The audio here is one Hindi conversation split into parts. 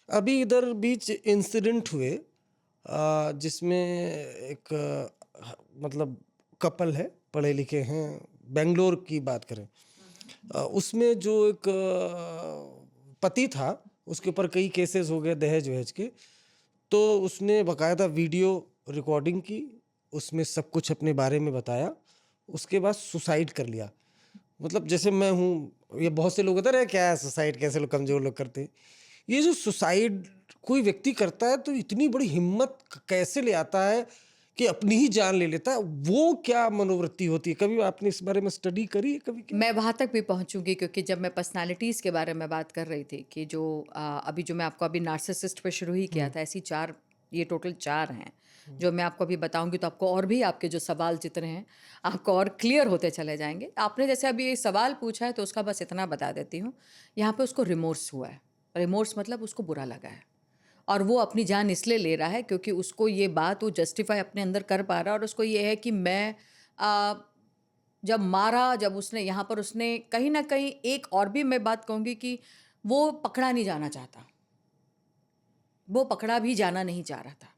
अभी इधर बीच इंसिडेंट हुए जिसमें एक मतलब कपल है, पढ़े लिखे हैं, बेंगलोर की बात करें। उसमें जो एक पति था, उसके ऊपर कई केसेस हो गए दहेज वहेज के। तो उसने बकायदा वीडियो रिकॉर्डिंग की, उसमें सब कुछ अपने बारे में बताया, उसके बाद सुसाइड कर लिया। मतलब जैसे मैं हूँ, ये बहुत से लोग होते हैं क्या है सुसाइड, कैसे लोग कमजोर लोग करते हैं। ये जो सुसाइड कोई व्यक्ति करता है तो इतनी बड़ी हिम्मत कैसे ले आता है कि अपनी ही जान ले लेता है, वो क्या मनोवृत्ति होती है? कभी आपने इस बारे में स्टडी करी है कभी क्या? मैं वहाँ तक भी पहुँचूँगी, क्योंकि जब मैं पर्सनैलिटीज़ के बारे में बात कर रही थी कि जो अभी जो मैं आपको अभी नार्सिसिस्ट पे शुरू ही किया था, ऐसी 4, ये टोटल 4 हैं, जो मैं आपको अभी बताऊँगी, तो आपको और भी आपके जो सवाल जितने हैं, आपको और क्लियर होते चले जाएँगे। आपने जैसे अभी ये सवाल पूछा है, तो उसका बस इतना बता देती हूँ, यहाँ पे उसको रिमोर्स हुआ है। रिमोर्स मतलब उसको बुरा लगा है, और वो अपनी जान इसलिए ले रहा है क्योंकि उसको ये बात वो जस्टिफ़ाई अपने अंदर कर पा रहा है, और उसको ये है कि मैं अ जब मारा, जब उसने यहाँ पर उसने कहीं न कहीं, एक और भी मैं बात कहूँगी कि वो पकड़ा नहीं जाना चाहता। वो पकड़ा भी जाना नहीं चाह रहा था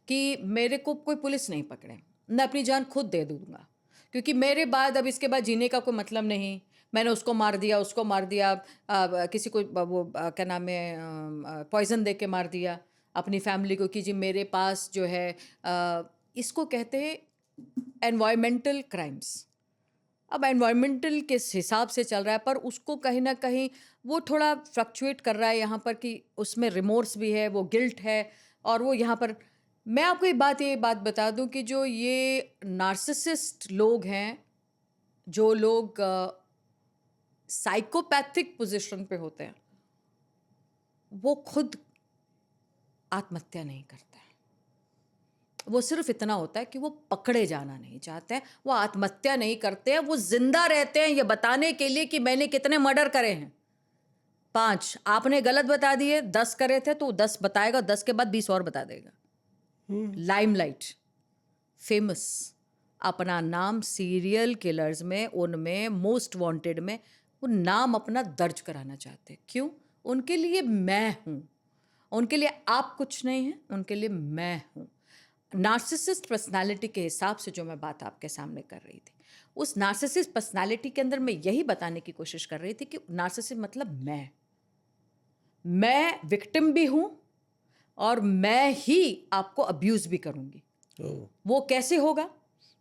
कि मेरे को कोई पुलिस नहीं पकड़े, मैं अपनी जान खुद दे दूँगा, क्योंकि मेरे बाद अब इसके बाद जीने का कोई मतलब नहीं। मैंने उसको मार दिया, उसको मार दिया, किसी को क्या नाम है, पॉइज़न दे के मार दिया अपनी फैमिली को, कि जी मेरे पास जो है इसको कहते हैं एनवायरमेंटल क्राइम्स। अब एनवायरमेंटल किस हिसाब से चल रहा है, पर उसको कहीं न कहीं वो थोड़ा फ्लक्चुएट कर रहा है यहाँ पर, कि उसमें रिमोर्स भी है, वो गिल्ट है, और वो यहाँ पर, मैं आपको ये बात बता दूँ कि जो ये नार्सिसिस्ट लोग हैं, जो लोग साइकोपैथिक पोज़ीशन पे होते हैं, वो खुद आत्महत्या नहीं करते हैं। वो सिर्फ़ इतना होता है कि वो पकड़े जाना नहीं चाहते हैं, वो आत्महत्या नहीं करते हैं, वो ज़िंदा रहते हैं ये बताने के लिए कि मैंने कितने मर्डर करे हैं। 5 आपने गलत बता दिए, 10 करे थे तो 10 बताएगा, 10 के बाद 20 और बता देगा। लाइमलाइट, फेमस, अपना नाम सीरियल किलर्स में, उनमें मोस्ट वांटेड में, वो नाम अपना दर्ज कराना चाहते हैं। क्यों? उनके लिए मैं हूँ। उनके लिए आप कुछ नहीं हैं, उनके लिए मैं हूँ। नार्सिसिस्ट पर्सनैलिटी के हिसाब से जो मैं बात आपके सामने कर रही थी, उस नार्सिसिस्ट पर्सनैलिटी के अंदर मैं यही बताने की कोशिश कर रही थी कि नार्सिसिस्ट मतलब मैं विक्टिम भी हूँ, और मैं ही आपको अब्यूज़ भी करूँगी। ओह! वो कैसे होगा?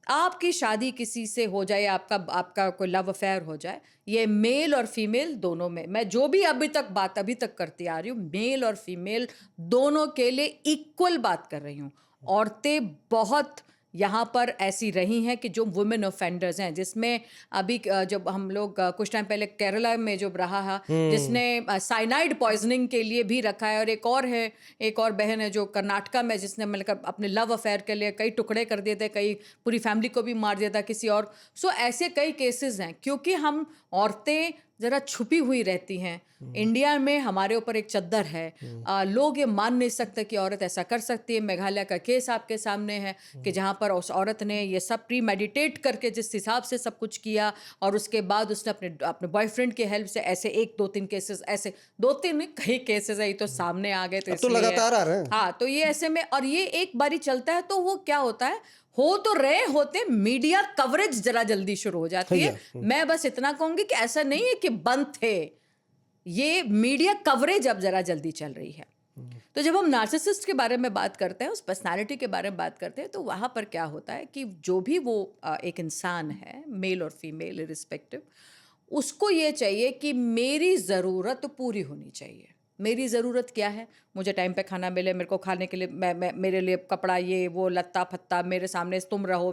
आपकी शादी किसी से हो जाए, आपका आपका कोई लव अफेयर हो जाए, ये मेल और फीमेल दोनों में, मैं जो भी अभी तक करती आ रही हूँ, मेल और फीमेल दोनों के लिए इक्वल बात कर रही हूँ। औरतें बहुत यहाँ पर ऐसी रही हैं कि जो वुमेन ऑफेंडर्स हैं, जिसमें अभी जब हम लोग कुछ टाइम पहले केरला में जो रहा है, जिसने साइनाइड पॉइजनिंग के लिए भी रखा है, और एक और है, एक और बहन है जो कर्नाटका में, जिसने मतलब अपने लव अफेयर के लिए कई टुकड़े कर दिए थे, कई पूरी फैमिली को भी मार दिया था किसी और। सो ऐसे कई केसेस हैं, क्योंकि हम औरतें ज़रा छुपी हुई रहती हैं। इंडिया में हमारे ऊपर एक चद्दर है, लोग ये मान नहीं सकते कि औरत ऐसा कर सकती है। मेघालय का केस आपके सामने है कि जहाँ पर उस औरत ने ये सब प्री मेडिटेट करके जिस हिसाब से सब कुछ किया, और उसके बाद उसने अपने अपने बॉयफ्रेंड की हेल्प से ऐसे 1-2-3 केसेस, ऐसे 2-3 नहीं, कई केसेस है, ये तो सामने आ गए, तो अब तो इसलिए है। लगातार आ रहे हैं। हाँ, तो ये ऐसे में, और ये एक बारी चलता है तो वो क्या होता है, हो तो रहे होते, मीडिया कवरेज ज़रा जल्दी शुरू हो जाती है। भैया मैं बस इतना कहूँगी कि ऐसा नहीं है कि बंद थे, ये मीडिया कवरेज अब ज़रा जल्दी चल रही है। तो जब हम नार्सिसिस्ट के बारे में बात करते हैं, उस पर्सनैलिटी के बारे में बात करते हैं, तो वहाँ पर क्या होता है कि जो भी वो एक इंसान है, मेल और फीमेल इर्रिस्पेक्टिव, उसको ये चाहिए कि मेरी ज़रूरत पूरी होनी चाहिए। मेरी ज़रूरत क्या है? मुझे टाइम पे खाना मिले, मेरे को खाने के लिए, मैं मेरे लिए कपड़ा, ये वो लत्ता-फत्ता, मेरे सामने तुम रहो,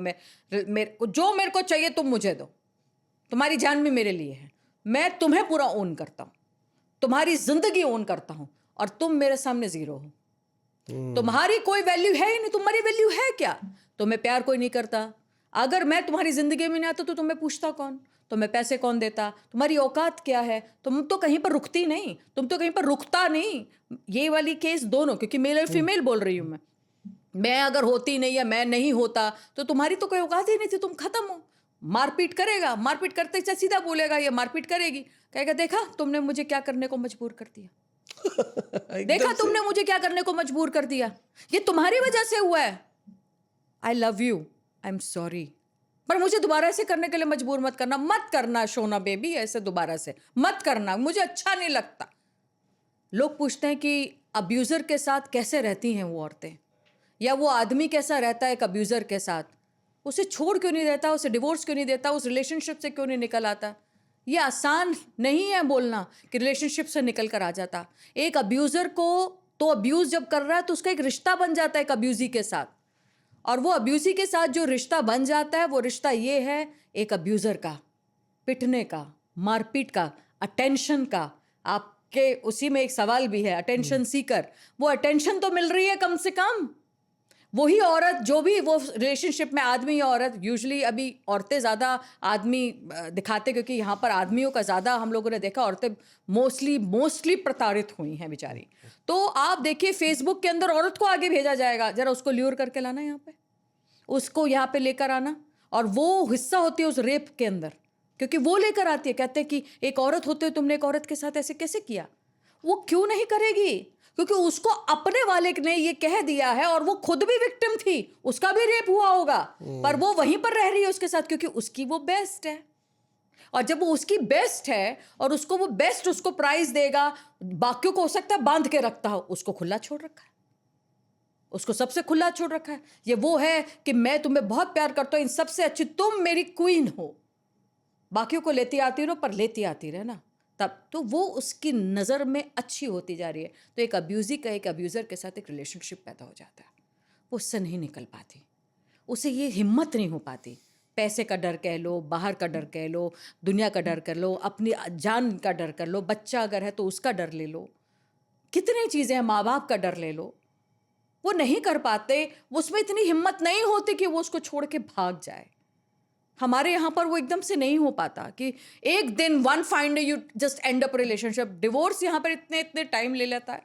जो मेरे को चाहिए तुम मुझे दो। तुम्हारी जान भी मेरे लिए है। मैं तुम्हें पूरा ओन करता हूँ, तुम्हारी ज़िंदगी ओन करता हूँ, और तुम मेरे सामने ज़ीरो हो। तुम्हारी कोई वैल्यू है ही नहीं, तुम्हारी वैल्यू है क्या? तुम्हें प्यार कोई नहीं करता। अगर मैं तुम्हारी जिंदगी में नहीं आता तो तुम्हें पूछता कौन? तुम्हें पैसे कौन देता? तुम्हारी औकात क्या है? तुम तो कहीं पर रुकती नहीं, तुम तो कहीं पर रुकता नहीं। ये वाली केस दोनों, क्योंकि मेल और फीमेल बोल रही हूं मैं अगर होती नहीं या मैं नहीं होता तो तुम्हारी तो कोई औकात ही नहीं थी, तुम खत्म हो। मारपीट करेगा, मारपीट करते सीधा बोलेगा, या मारपीट करेगी, कहेगा देखा तुमने मुझे क्या करने को मजबूर कर दिया। एकदम देखा से। तुमने मुझे क्या करने को मजबूर कर दिया, ये तुम्हारी वजह से हुआ है। I love you, I am sorry, पर मुझे दोबारा ऐसे करने के लिए मजबूर मत करना, मत करना शोना बेबी, ऐसे दोबारा से मत करना, मुझे अच्छा नहीं लगता। लोग पूछते हैं कि अब्यूज़र के साथ कैसे रहती हैं वो औरतें, या वो आदमी कैसा रहता है एक अब्यूज़र के साथ, उसे छोड़ क्यों नहीं देता, उसे डिवोर्स क्यों नहीं देता, उस रिलेशनशिप से क्यों नहीं निकल आता। ये आसान नहीं है बोलना कि रिलेशनशिप से निकल कर आ जाता। एक अब्यूज़र को तो अब्यूज़ जब कर रहा है तो उसका एक रिश्ता बन जाता है एक अब्यूज़ी के साथ, और वो अब्यूज़ी के साथ जो रिश्ता बन जाता है वो रिश्ता ये है एक अब्यूज़र का, पिटने का, मारपीट का, अटेंशन का। आपके उसी में एक सवाल भी है, अटेंशन सीकर, वो अटेंशन तो मिल रही है कम से कम। वही औरत जो भी वो रिलेशनशिप में, आदमी या औरत, यूजुअली अभी औरतें ज़्यादा आदमी दिखाते, क्योंकि यहाँ पर आदमियों का ज़्यादा हम लोगों ने देखा, औरतें मोस्टली प्रताड़ित हुई हैं बेचारी। तो आप देखिए फेसबुक के अंदर औरत को आगे भेजा जाएगा, जरा उसको ल्यूर करके लाना यहाँ पे, उसको यहाँ पे लेकर आना, और वो हिस्सा होती है उस रेप के अंदर, क्योंकि वो लेकर आती है, कहते हैं कि एक औरत होते हुए तुमने एक औरत के साथ ऐसे कैसे किया। वो क्यों नहीं करेगी, क्योंकि उसको अपने वाले ने ये कह दिया है, और वो खुद भी विक्टिम थी, उसका भी रेप हुआ होगा, पर वो वहीं पर रह रही है उसके साथ, क्योंकि उसकी वो बेस्ट है। और जब वो उसकी बेस्ट है और उसको वो बेस्ट उसको प्राइज देगा, बाकियों को हो सकता है बांध के रखता हो, उसको खुला छोड़ रखा है, उसको सबसे खुला छोड़ रखा है। ये वो है कि मैं तुम्हें बहुत प्यार करता हूं, इन सबसे अच्छी तुम मेरी क्वीन हो, बाकियों को लेती आती रहो, पर लेती आती रहे ना, तब तो वो उसकी नज़र में अच्छी होती जा रही है। तो एक अब्यूज़ी का एक अब्यूज़र के साथ एक रिलेशनशिप पैदा हो जाता है, वो उससे नहीं निकल पाती, उसे ये हिम्मत नहीं हो पाती। पैसे का डर कह लो, बाहर का डर कह लो, दुनिया का डर कर लो, अपनी जान का डर कर लो, बच्चा अगर है तो उसका डर ले लो, कितनी चीज़ें हैं, माँ बाप का डर ले लो, वो नहीं कर पाते, उसमें इतनी हिम्मत नहीं होती कि वो उसको छोड़ के भाग जाए। हमारे यहाँ पर वो एकदम से नहीं हो पाता कि एक दिन one fine day you just and up relationship. Divorce यहाँ पर इतने इतने टाइम ले लेता है,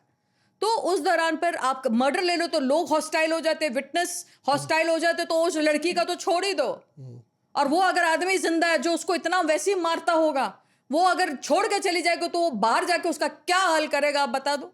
तो उस दौरान पर आप मर्डर ले लो तो लोग हॉस्टाइल हो जाते, विटनेस हॉस्टाइल हो जाते, तो उस लड़की का तो छोड़ ही दो, और वो अगर आदमी जिंदा है जो उसको इतना वैसे ही मारता होगा, वो अगर छोड़ के चली जाएगी तो वो बाहर जाके उसका क्या हाल करेगा आप बता दो।